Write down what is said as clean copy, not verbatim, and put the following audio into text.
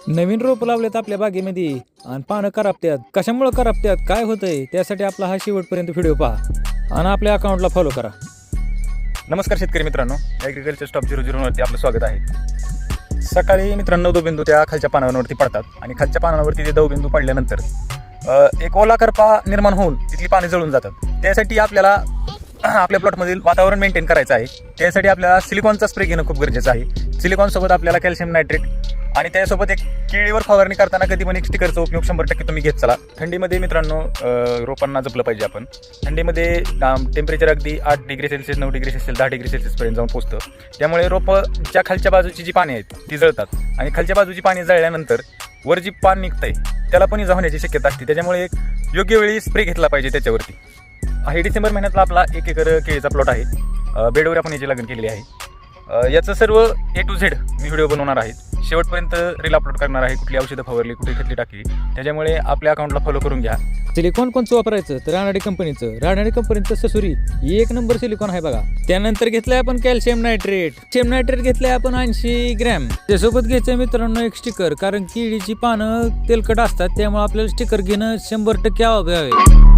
नवीन रोप लावलेत आपल्या बागेमध्ये आणि पानं करपत्यात. कशामुळे करपत्यात, काय होतंय, त्यासाठी आपला हा शेवटपर्यंत व्हिडिओ पहा आणि आपल्या अकाउंटला फॉलो करा. नमस्कार शेतकरी मित्रांनो, ॲग्रिकल्चर स्टॉप 00वरती आपलं स्वागत आहे. सकाळी मित्रांनो दवबिंदू त्या खालच्या पानांवरती पडतात आणि खालच्या पानांवरती ते दवबिंदू पडल्यानंतर एक ओला करपा निर्माण होऊन तिथली पाने जळून जातात. त्यासाठी आपल्याला आपल्या प्लॉटमधील वातावरण मेंटेन करायचं आहे. त्यासाठी आपल्याला सिलिकॉनचा स्प्रे घेणं खूप गरजेचं आहे. सिलिकॉनसोबत आपल्याला कॅल्शियम नायट्रेट आणि त्यासोबत एक केळीवर फवारणी करताना कधी पण एक स्टिकरचा उपयोग 100% तुम्ही घेत चला. थंडीमध्ये मित्रांनो रोपांना जपलं पाहिजे आपण. थंडीमध्ये टेम्परेचर अगदी 8 degree Celsius 9 degree Celsius 10 degree सेल्सिअसपर्यंत जाऊन पोहोचतं. त्यामुळे रोपच्या खालच्या बाजूची जी पाने आहेत ती जळतात आणि खालच्या बाजूची पाने जळल्यानंतर वर जी पान निघतंय त्याला पण इजा होण्याची शक्यता असते. त्याच्यामुळे एक योग्य वेळी स्प्रे घेतला पाहिजे त्याच्यावरती. हे डिसेंबर महिन्यातला आपला 1 एकर केळीचा प्लॉट आहे. बेडवर आपण याची लागण केलेली आहे. याचं सर्व A to Z me video बनवणार आहे. शेवटपर्यंत रील अपलोड करणार आहे. कुठली औषधं फवारली, कुठे खतली टाकली, त्याच्यामुळे आपल्या अकाउंटला फॉलो करून घ्या. सिलिकॉन कोणचं वापरायचं तर रानडे कंपनीचं ससुरी एक नंबर सिलिकॉन आहे बघा. त्यानंतर घेतलंय आपण कॅल्शियम नायट्रेट घेतलंय आपण 80 ग्रॅम. त्यासोबत घ्यायचं मित्रांनो एक स्टिकर, कारण केळीची पानं तेलकट असतात त्यामुळे आपल्याला स्टिकर घेणं 100% आवश्यक आहे.